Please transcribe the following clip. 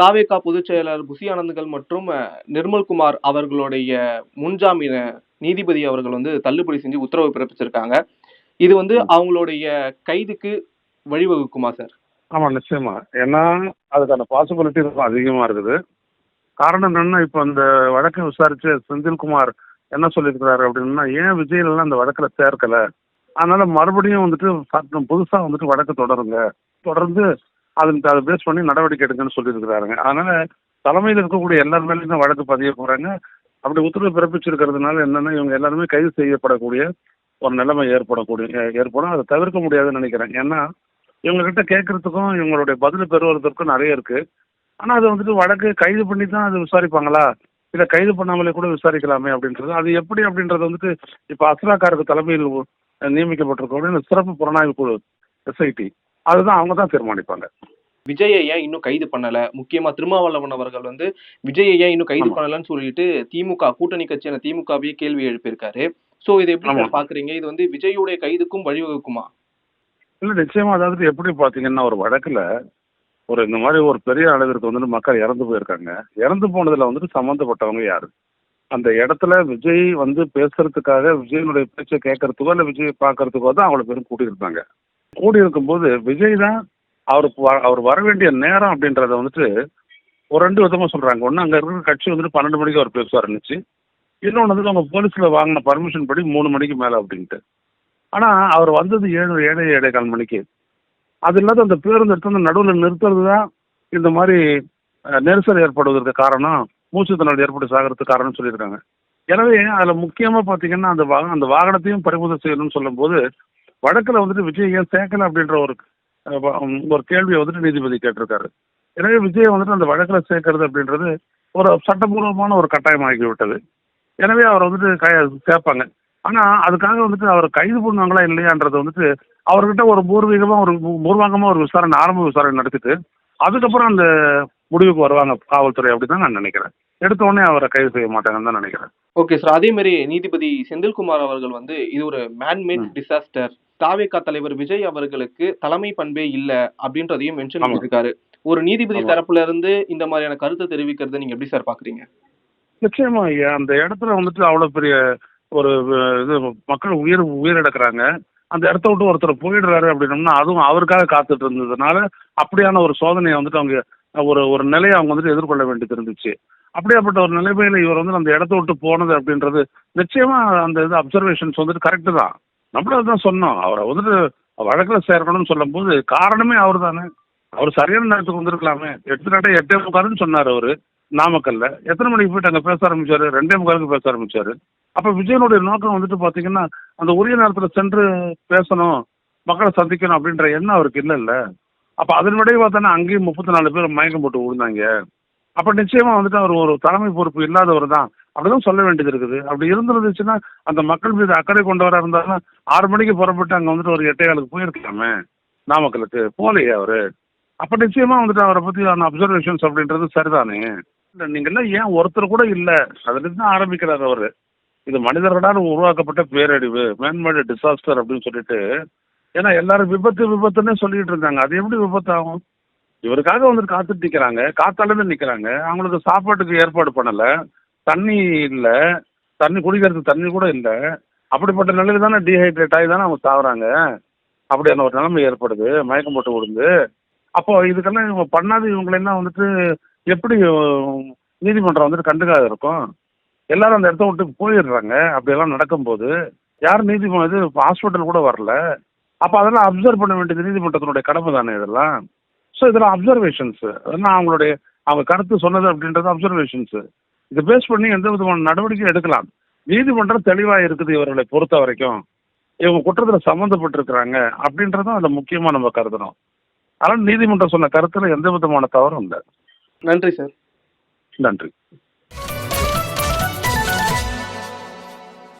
தாவேகா பொதுச் செயலாளர் புசி ஆனந்துகள் மற்றும் நிர்மல்குமார் அவர்களுடைய முன்ஜாமீன நீதிபதி அவர்கள் வந்து தள்ளுபடி செஞ்சு உத்தரவு பிறப்பிச்சிருக்காங்க. இது வந்து அவங்களுடைய கைதுக்கு வழிவகுக்குமா சார்? ஆமா, நிச்சயமா. ஏன்னா அதுக்கான பாசிபிலிட்டி ரொம்ப அதிகமா இருக்குது. காரணம் என்னன்னா, இப்ப அந்த வழக்கை விசாரிச்சு செந்தில்குமார் என்ன சொல்லியிருக்கிறாரு அப்படின்னா, ஏன் விஜய் எல்லாம் அந்த வழக்குல சேர்க்கல, அதனால மறுபடியும் வந்துட்டு புதுசா வந்துட்டு வழக்கு தொடருங்க, தொடர்ந்து அதை பேஸ் பண்ணி நடவடிக்கை எடுங்கன்னு சொல்லியிருக்கிறாருங்க. அதனால தலைமையில் இருக்கக்கூடிய எல்லார் மேலேயும் தான் வழக்கு பதிய போறாங்க. அப்படி உத்தரவு பிறப்பிச்சிருக்கிறதுனால என்னன்னா, இவங்க எல்லாருமே கைது செய்யப்படக்கூடிய ஒரு நிலைமை ஏற்படும். அதை தவிர்க்க முடியாதுன்னு நினைக்கிறேன். ஏன்னா இவங்க கிட்ட கேட்கறதுக்கும் இவங்களுடைய பதில் பெறுவதற்கும் நிறைய இருக்கு. ஆனா அது வந்துட்டு வழக்கு கைது பண்ணி தான் அது விசாரிப்பாங்களா, இல்ல கைது பண்ணாமலே கூட விசாரிக்கலாமே அப்படின்றது, அது எப்படி அப்படின்றது வந்துட்டு இப்ப அஸ்ராக்காருக்கு தலைமையில் நியமிக்கப்பட்டிருக்கக்கூடிய இந்த சிறப்பு புலனாய்வு குழு எஸ்ஐடி, அதுதான் அவங்க தான் தீர்மானிப்பாங்க. விஜயை ஏன் இன்னும் கைது பண்ணல, முக்கியமா திருமாவளவன் அவர்கள் வந்து விஜயை ஏன் இன்னும் கைது பண்ணலன்னு சொல்லிட்டு திமுக கூட்டணி கட்சியான திமுகவே கேள்வி எழுப்பியிருக்காரு. சோ இதை எப்படி சார் பாக்குறீங்க? இது வந்து விஜயுடைய கைதுக்கும் வழிவகுக்குமா? இல்ல, நிச்சயமா. அதாவது எப்படி பாத்தீங்கன்னா, ஒரு வழக்குல இந்த மாதிரி ஒரு பெரிய அளவிற்கு வந்துட்டு மக்கள் இறந்து போயிருக்காங்க. இறந்து போனதுல வந்துட்டு சம்பந்தப்பட்டவங்க யாரு? அந்த இடத்துல விஜய் வந்து பேசுறதுக்காக விஜயனுடைய பேச்சை கேட்கறதுக்கோ இல்ல விஜய் பாக்குறதுக்கோ தான் அவ்வளவு பேரும் கூட்டியிருந்தாங்க. கூடி இருக்கும்போது விஜய் தான் அவர் வர வேண்டிய நேரம் அப்படின்றத வந்துட்டு ஒரு 2 விதமா சொல்றாங்க. ஒண்ணு, அங்க இருக்கிற கட்சி வந்துட்டு 12 மணிக்கு அவர் பேசுவார் இருந்துச்சு. இன்னொன்னு வந்துட்டு அவங்க போலீஸ்ல வாங்கின பர்மிஷன் படி 3 மணிக்கு மேல அப்படின்ட்டு. ஆனா அவர் வந்தது 7:15 மணிக்கு. அது இல்லாத அந்த பேருந்து எடுத்து நடுவில் நிறுத்துறது தான் இந்த மாதிரி நெரிசல் ஏற்படுவதற்கு காரணம், மூச்சு திணறல் ஏற்பட்டு சாகிறதுக்கு காரணம் சொல்லியிருக்காங்க. எனவே அதுல முக்கியமா பாத்தீங்கன்னா அந்த வாகனத்தையும் பறிமுதல் செய்யணும்னு சொல்லும் போது வழக்குல வந்துட்டு விஜய் ஏன் சேர்க்கல அப்படின்ற ஒரு கேள்வியை வந்துட்டு நீதிபதி கேட்டிருக்காரு. எனவே விஜய் வந்துட்டு அந்த வழக்குல சேர்க்கறது அப்படின்றது ஒரு சட்டபூர்வமான ஒரு கட்டாயம் ஆகிவிட்டது. எனவே அவர் வந்துட்டு சேர்ப்பாங்க. ஆனா அதுக்காக வந்துட்டு அவர் கைது பண்ணுவாங்களா இல்லையான்றது வந்துட்டு அவர்கிட்ட ஒரு பூர்வாங்கமா ஒரு விசாரணை, ஆரம்ப விசாரணை நடத்திட்டு அதுக்கப்புறம் அந்த முடிவுக்கு வருவாங்க காவல்துறை அப்படிதான் நான் நினைக்கிறேன். எடுத்த உடனே அவரை கைது செய்ய மாட்டாங்கன்னு தான் நினைக்கிறேன். Okay sir. அதே மாதிரி நீதிபதி செந்தில்குமார் அவர்கள் வந்து இது ஒரு மேன்மேட் டிசாஸ்டர், தாவேகா தலைவர் விஜய் அவர்களுக்கு தலைமை பண்பே இல்ல அப்படின்றதையும் மென்ஷன் பண்ணிருக்காரு. ஒரு நீதிபதி தரப்புல இருந்து இந்த மாதிரியான கருத்தை தெரிவிக்கிறத நீங்க எப்படி சார் பாக்குறீங்க? நிச்சயமா அந்த இடத்துல வந்துட்டு அவ்வளவு பெரிய ஒரு இது மக்கள் உயிரிழக்கிறாங்க. அந்த இடத்த விட்டு ஒருத்தர் போயிடுறாரு அப்படின்னோம்னா அதுவும் அவருக்காக காத்துட்டு இருந்ததுனால அப்படியான ஒரு சோதனையை வந்துட்டு அவங்க ஒரு நிலையை அவங்க வந்துட்டு எதிர்கொள்ள வேண்டியது இருந்துச்சு. அப்படியாப்பட்ட ஒரு நிலைமையில இவர் வந்து அந்த இடத்த விட்டு போனது அப்படின்றது நிச்சயமா அந்த அப்சர்வேஷன்ஸ் வந்துட்டு கரெக்டு தான். நம்மளும் அதுதான் சொன்னோம். அவரை வந்துட்டு வழக்குல சேர்க்கணும்னு சொல்லும் போது காரணமே அவர் தானே. அவர் சரியான நேரத்துக்கு வந்திருக்கலாமே. 8:45 சொன்னார் அவரு நாமக்கல்ல. எத்தனை மணிக்கு போயிட்டு அங்க பேச ஆரம்பிச்சாரு? 2:45 பேச ஆரம்பிச்சாரு. அப்ப விஜயனுடைய நோக்கம் வந்துட்டு பாத்தீங்கன்னா அந்த உரிய நேரத்துல சென்று பேசணும், மக்களை சந்திக்கணும் அப்படின்ற எண்ணம் அவருக்கு இல்ல. அப்ப அதன் விளைவா தானே அங்கேயும் 34 பேர் மயக்கம் போட்டு விழுந்தாங்க. அப்ப நிச்சயமா வந்துட்டு அவர் ஒரு தலைமை பொறுப்பு இல்லாதவர் தான் அப்படிதான் சொல்ல வேண்டியது இருக்குது. அப்படி இருந்துருந்துச்சுன்னா அந்த மக்கள் மீது அக்கறை கொண்டவரா இருந்தாலும் 6 மணிக்கு புறப்பட்டு அங்க வந்துட்டு ஒரு 8:15 போயிருக்கலாமே நாமக்கலுக்கு. போலையே அவரு. அப்ப நிச்சயமா வந்துட்டு அவரை பத்தி அப்சர்வேஷன்ஸ் அப்படின்றது சரிதானே. நீங்க எல்லாம் ஏன் ஒருத்தர் கூட இல்ல, அதுல இருந்து ஆரம்பிக்கிறார் அவரு. இது மனிதர்களால் உருவாக்கப்பட்ட பேரழிவு, மேன்மேடு டிசாஸ்டர் அப்படின்னு சொல்லிட்டு. ஏன்னா எல்லாரும் விபத்துன்னே சொல்லிட்டு இருந்தாங்க. அது எப்படி விபத்து ஆகும்? இவருக்காக வந்துட்டு காத்துட்டு நிக்கிறாங்க, காத்தாலேருந்து நிக்கிறாங்க. அவங்களுக்கு சாப்பாட்டுக்கு ஏற்பாடு பண்ணல, தண்ணி இல்ல, குடிக்கிறதுக்கு தண்ணி கூட இல்ல. அப்படிப்பட்ட நிலையில தானே டீஹைட்ரேட் ஆகி தானே அவங்க சாகுறாங்க. அப்படியான ஒரு நிலைமை ஏற்படுது, மயக்கம் போட்டு விழுந்து. அப்போ இதுக்கெல்லாம் இவங்க பண்ணாது இவங்களெல்லாம் வந்துட்டு எப்படி நீதிமன்றம் வந்துட்டு கண்டுக்காத இருக்கும்? எல்லாரும் அந்த இடத்த விட்டு போயிடுறாங்க. அப்படியெல்லாம் நடக்கும்போது யாரும் இது ஹாஸ்பிட்டல் கூட வரல. அப்ப அதெல்லாம் அப்சர்வ் பண்ண வேண்டியது நீதிமன்றத்தினுடைய கடமை தானே இதெல்லாம். ஸோ இதெல்லாம் அப்சர்வேஷன்ஸ். அதெல்லாம் அவங்க கருத்து சொன்னது அப்படின்றது அப்சர்வேஷன்ஸ். இதை பேஸ் பண்ணி எந்த விதமான நடவடிக்கை எடுக்கலாம். நீதிமன்றம் தெளிவா இருக்குது இவர்களை பொறுத்த வரைக்கும். இவங்க குற்றத்துல சம்மந்தப்பட்டிருக்கிறாங்க அப்படின்றதும் அதுல முக்கியமா நம்ம கருதணும். ஆனால் நீதிமன்றம் சொன்ன கருத்துல எந்த விதமான தவறும் இல்லை. நன்றி சார். நன்றி.